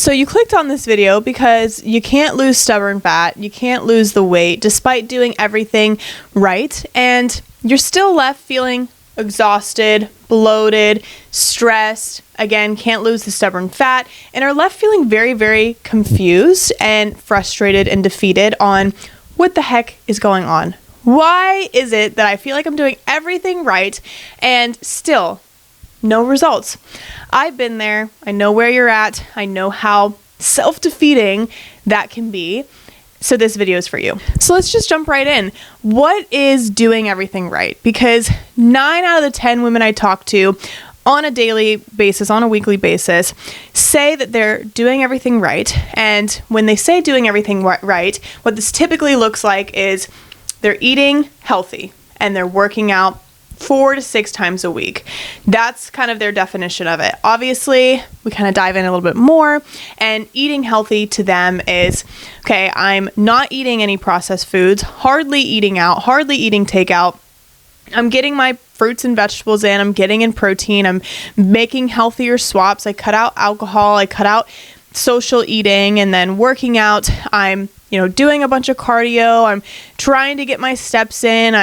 So you clicked on this video because you can't lose stubborn fat, you can't lose the weight despite doing everything right, and you're still left feeling exhausted, bloated, stressed, again, can't lose the stubborn fat, and are left feeling very, very confused and frustrated and defeated on what the heck is going on. Why is it that I feel like I'm doing everything right and still no results? I've been there. I know where you're at. I know how self-defeating that can be. So this video is for you. So let's just jump right in. What is doing everything right? Because 9 out of the 10 women I talk to on a daily basis, on a weekly basis, say that they're doing everything right. And when they say doing everything right, what this typically looks like is they're eating healthy and they're working out 4 to 6 times a week. That's kind of their definition of it. Obviously, we kind of dive in a little bit more, and eating healthy to them is, okay, I'm not eating any processed foods, hardly eating out, hardly eating takeout. I'm getting my fruits and vegetables in, I'm getting in protein, I'm making healthier swaps. I cut out alcohol, I cut out social eating, and then working out. I'm doing a bunch of cardio. I'm trying to get my steps in.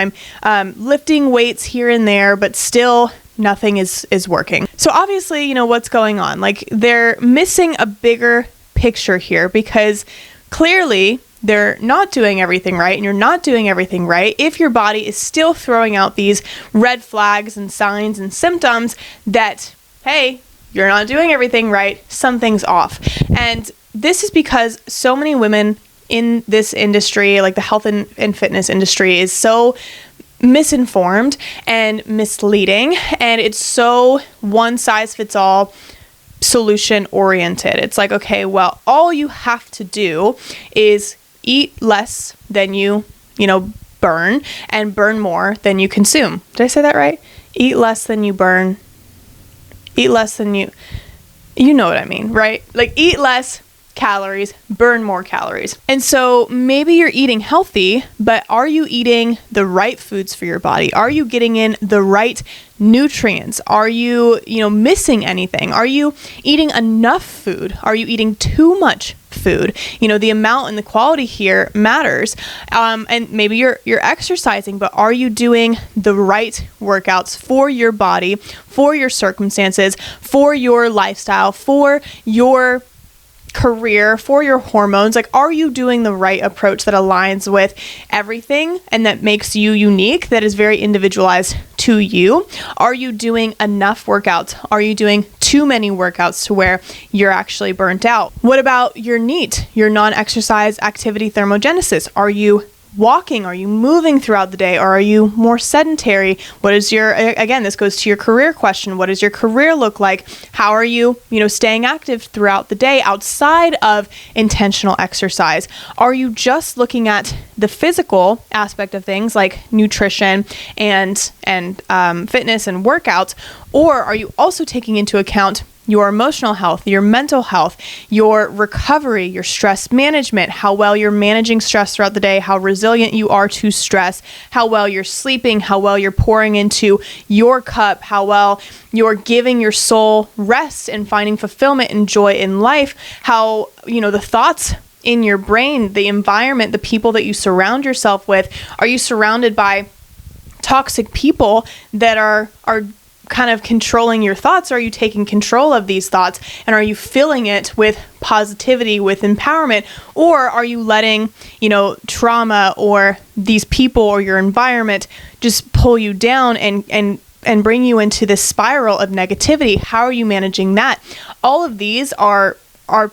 I'm lifting weights here and there, but still nothing is working. So obviously, what's going on? Like, they're missing a bigger picture here, because clearly they're not doing everything right, and you're not doing everything right if your body is still throwing out these red flags and signs and symptoms that, hey, you're not doing everything right, something's off. And this is because so many women in this industry, like the health and fitness industry, is so misinformed and misleading, and it's so one size fits all solution oriented. It's like, okay, well, all you have to do is eat less than you burn, and burn more than you consume. Did I say that right? Eat less than you burn. Eat less than you know what I mean, right? Like, eat less calories, burn more calories. And so maybe you're eating healthy, but are you eating the right foods for your body? Are you getting in the right nutrients? Are you, missing anything? Are you eating enough food? Are you eating too much food? The amount and the quality here matters. And maybe you're exercising, but are you doing the right workouts for your body, for your circumstances, for your lifestyle, for your career, for your hormones? Like, are you doing the right approach that aligns with everything and that makes you unique, that is very individualized to you? Are you doing enough workouts? Are you doing too many workouts to where you're actually burnt out? What about your NEAT, your non-exercise activity thermogenesis? Are you walking? Are you moving throughout the day? Or are you more sedentary? What is again, this goes to your career question. What does your career look like? How are you, staying active throughout the day outside of intentional exercise? Are you just looking at the physical aspect of things like nutrition and fitness and workouts? Or are you also taking into account your emotional health, your mental health, your recovery, your stress management, how well you're managing stress throughout the day, how resilient you are to stress, how well you're sleeping, how well you're pouring into your cup, how well you're giving your soul rest and finding fulfillment and joy in life, how, the thoughts in your brain, the environment, the people that you surround yourself with. Are you surrounded by toxic people that are kind of controlling your thoughts? Or are you taking control of these thoughts, and are you filling it with positivity, with empowerment? Or are you letting, trauma or these people or your environment just pull you down and bring you into this spiral of negativity? How are you managing that? All of these are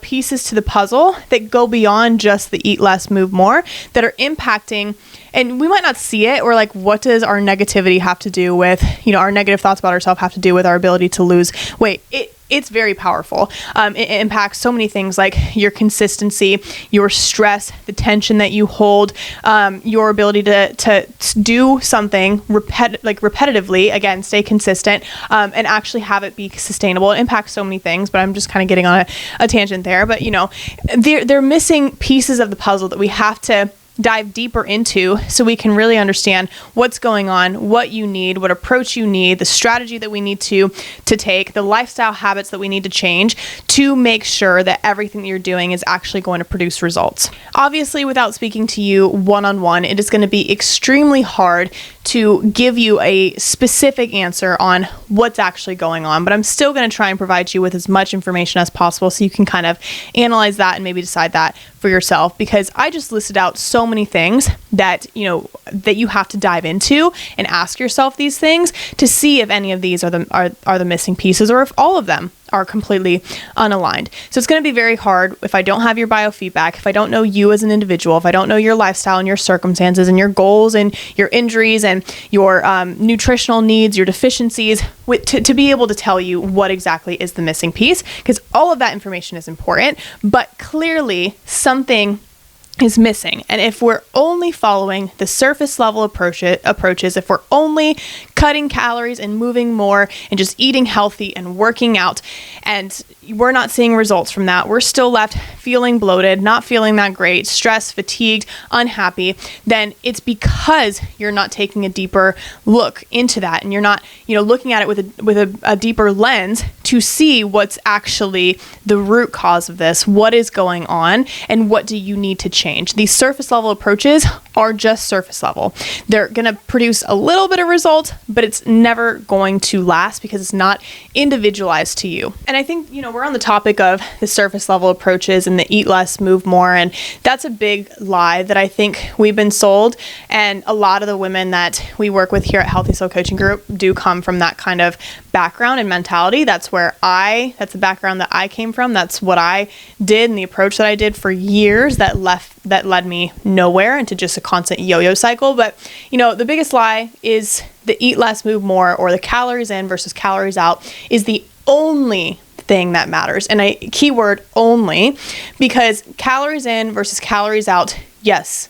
pieces to the puzzle that go beyond just the eat less, move more, that are impacting. And we might not see it, or like, what does our negativity have to do with, our negative thoughts about ourselves have to do with our ability to lose weight? It's very powerful. It impacts so many things, like your consistency, your stress, the tension that you hold, your ability to do something repetitively, again, stay consistent, and actually have it be sustainable. It impacts so many things, but I'm just kind of getting on a tangent there. But, they're missing pieces of the puzzle that we have to dive deeper into so we can really understand what's going on, what you need, what approach you need, the strategy that we need to take, the lifestyle habits that we need to change to make sure that everything that you're doing is actually going to produce results. Obviously, without speaking to you one-on-one, it is going to be extremely hard to give you a specific answer on what's actually going on, but I'm still going to try and provide you with as much information as possible so you can kind of analyze that and maybe decide that for yourself, because I just listed out so many things that you have to dive into and ask yourself these things to see if any of these are the missing pieces, or if all of them are completely unaligned. So it's going to be very hard if I don't have your biofeedback, if I don't know you as an individual, if I don't know your lifestyle and your circumstances and your goals and your injuries and your nutritional needs, your deficiencies, to be able to tell you what exactly is the missing piece, because all of that information is important, but clearly something is missing. And if we're only following the surface level approaches, if we're only cutting calories and moving more and just eating healthy and working out, and we're not seeing results from that, we're still left feeling bloated, not feeling that great, stressed, fatigued, unhappy, then it's because you're not taking a deeper look into that, and you're not, looking at it with a deeper lens to see what's actually the root cause of this, what is going on, and what do you need to change. These surface level approaches are just surface level. They're going to produce a little bit of result, but it's never going to last because it's not individualized to you. And I think, we're on the topic of the surface level approaches and the eat less, move more. And that's a big lie that I think we've been sold. And a lot of the women that we work with here at Healthy Soul Coaching Group do come from that kind of background and mentality. That's the background that I came from. That's what I did and the approach that I did for years that led me nowhere, into just a constant yo-yo cycle. But, the biggest lie is the eat less, move more, or the calories in versus calories out is the only thing that matters. And a keyword only, because calories in versus calories out, yes,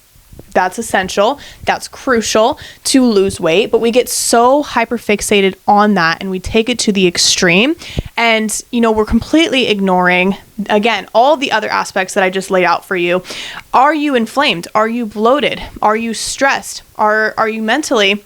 that's essential. That's crucial to lose weight, but we get so hyperfixated on that and we take it to the extreme. And, we're completely ignoring, again, all the other aspects that I just laid out for you. Are you inflamed? Are you bloated? Are you stressed? Are you mentally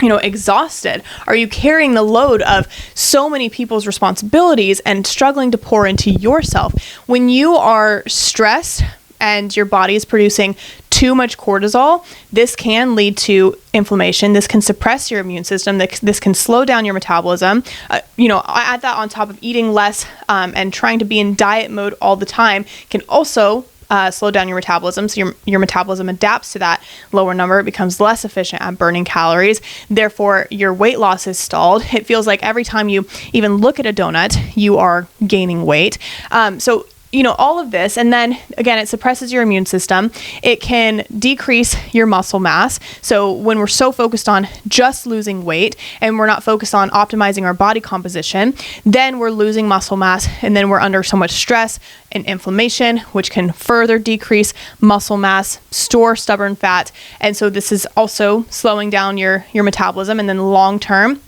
exhausted? Are you carrying the load of so many people's responsibilities and struggling to pour into yourself? When you are stressed and your body is producing too much cortisol, this can lead to inflammation. This can suppress your immune system. This can slow down your metabolism. I add that on top of eating less and trying to be in diet mode all the time can also slow down your metabolism. So your metabolism adapts to that lower number. It becomes less efficient at burning calories. Therefore, your weight loss is stalled. It feels like every time you even look at a donut, you are gaining weight. So all of this, and then again, it suppresses your immune system. It can decrease your muscle mass. So when we're so focused on just losing weight and we're not focused on optimizing our body composition, then we're losing muscle mass, and then we're under so much stress and inflammation, which can further decrease muscle mass, store stubborn fat. And so this is also slowing down your metabolism, and then long term,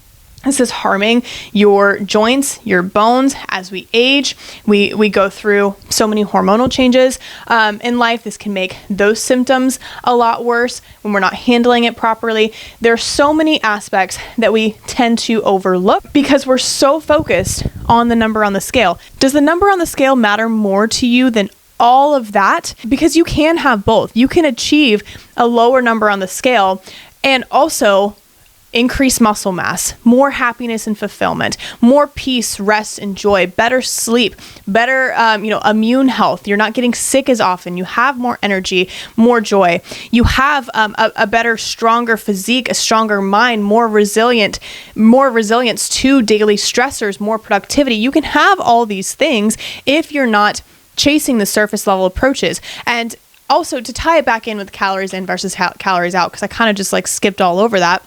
this is harming your joints, your bones. As we age, we go through so many hormonal changes in life. This can make those symptoms a lot worse when we're not handling it properly. There are so many aspects that we tend to overlook because we're so focused on the number on the scale. Does the number on the scale matter more to you than all of that? Because you can have both. You can achieve a lower number on the scale and also increase muscle mass, more happiness and fulfillment, more peace, rest, and joy, better sleep, better, immune health. You're not getting sick as often. You have more energy, more joy. You have a better, stronger physique, a stronger mind, more resilience to daily stressors, more productivity. You can have all these things if you're not chasing the surface level approaches. And also, to tie it back in with calories in versus calories out, because I kind of just skipped all over that.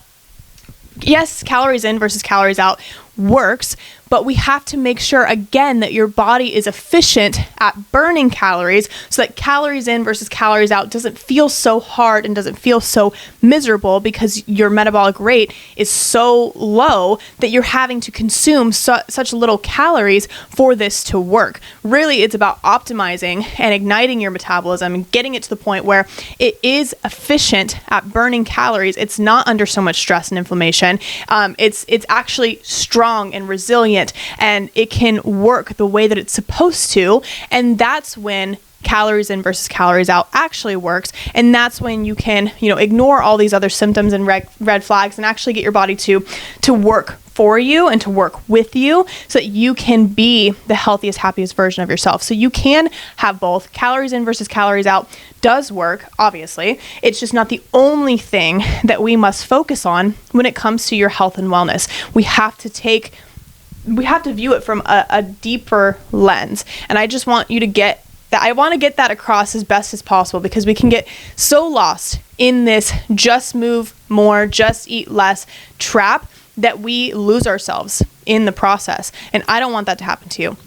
Yes, calories in versus calories out works, but we have to make sure, again, that your body is efficient at burning calories so that calories in versus calories out doesn't feel so hard and doesn't feel so miserable because your metabolic rate is so low that you're having to consume such little calories for this to work. Really, it's about optimizing and igniting your metabolism and getting it to the point where it is efficient at burning calories. It's not under so much stress and inflammation. It's actually strong and resilient, and it can work the way that it's supposed to. And that's when calories in versus calories out actually works. And that's when you can, ignore all these other symptoms and red flags and actually get your body to work for you and to work with you so that you can be the healthiest, happiest version of yourself. So you can have both. Calories in versus calories out does work, obviously. It's just not the only thing that we must focus on when it comes to your health and wellness. We have to view it from a deeper lens. And I just want you to get that. I want to get that across as best as possible, because we can get so lost in this just move more, just eat less trap that we lose ourselves in the process. And I don't want that to happen to you.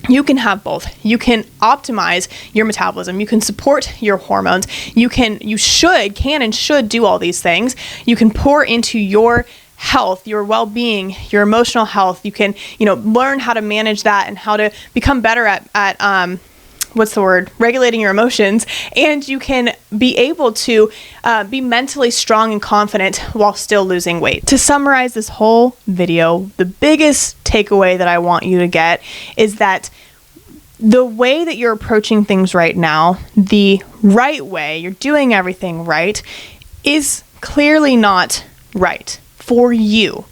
You can have both. You can optimize your metabolism. You can support your hormones. You can and should do all these things. You can pour into your health, your well-being, your emotional health. You can, learn how to manage that and how to become better at regulating your emotions. And you can be able to be mentally strong and confident while still losing weight. To summarize this whole video, the biggest takeaway that I want you to get is that the way that you're approaching things right now, the right way, you're doing everything right, is clearly not right for you.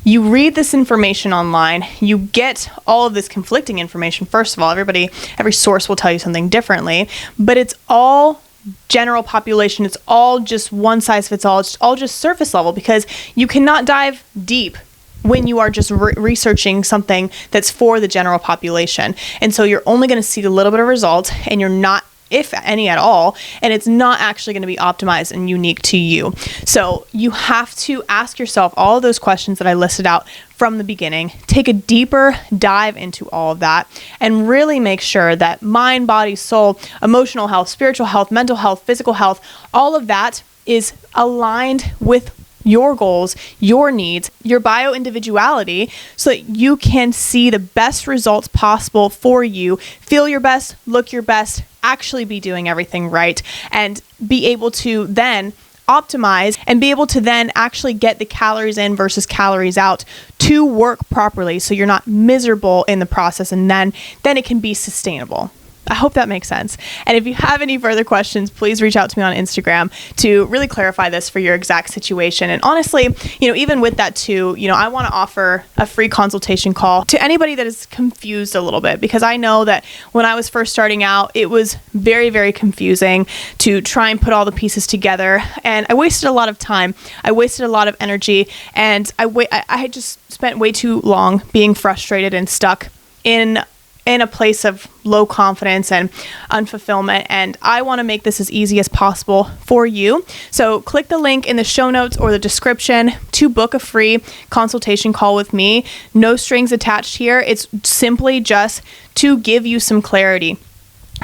You read this information online, you get all of this conflicting information. First of all, every source will tell you something differently, but it's all general population. It's all just one size fits all. It's all just surface level, because you cannot dive deep when you are just researching something that's for the general population. And so you're only going to see a little bit of results, and you're not, if any at all, and it's not actually going to be optimized and unique to you. So you have to ask yourself all of those questions that I listed out from the beginning, take a deeper dive into all of that, and really make sure that mind, body, soul, emotional health, spiritual health, mental health, physical health, all of that is aligned with your goals, your needs, your bio-individuality, so that you can see the best results possible for you, feel your best, look your best, actually be doing everything right, and be able to then optimize and be able to then actually get the calories in versus calories out to work properly, so you're not miserable in the process, and then it can be sustainable. I hope that makes sense. And if you have any further questions, please reach out to me on Instagram to really clarify this for your exact situation. And honestly, even with that too, I want to offer a free consultation call to anybody that is confused a little bit, because I know that when I was first starting out, it was very, very confusing to try and put all the pieces together. And I wasted a lot of time. I wasted a lot of energy, and I had just spent way too long being frustrated and stuck in a place of low confidence and unfulfillment. And I want to make this as easy as possible for you. So click the link in the show notes or the description to book a free consultation call with me. No strings attached here. It's simply just to give you some clarity,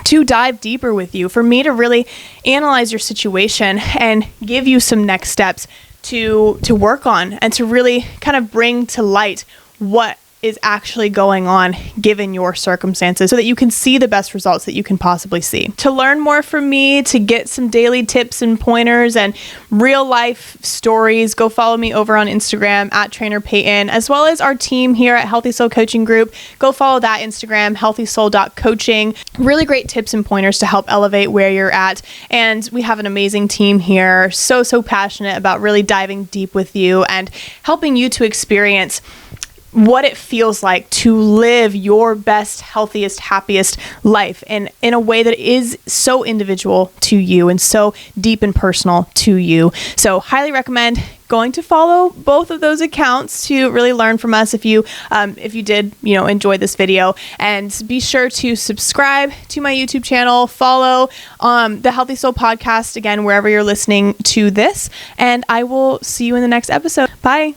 to dive deeper with you, for me to really analyze your situation and give you some next steps to work on, and to really kind of bring to light what is actually going on given your circumstances, so that you can see the best results that you can possibly see. To learn more from me, to get some daily tips and pointers and real life stories, go follow me over on Instagram at Trainer Peyton, as well as our team here at Healthy Soul Coaching Group. Go follow that Instagram, healthysoul.coaching. Really great tips and pointers to help elevate where you're at. And we have an amazing team here, so passionate about really diving deep with you and helping you to experience what it feels like to live your best, healthiest, happiest life in a way that is so individual to you and so deep and personal to you. So highly recommend going to follow both of those accounts to really learn from us if you did enjoy this video. And be sure to subscribe to my YouTube channel, follow the Healthy Soul podcast, again, wherever you're listening to this, and I will see you in the next episode. Bye.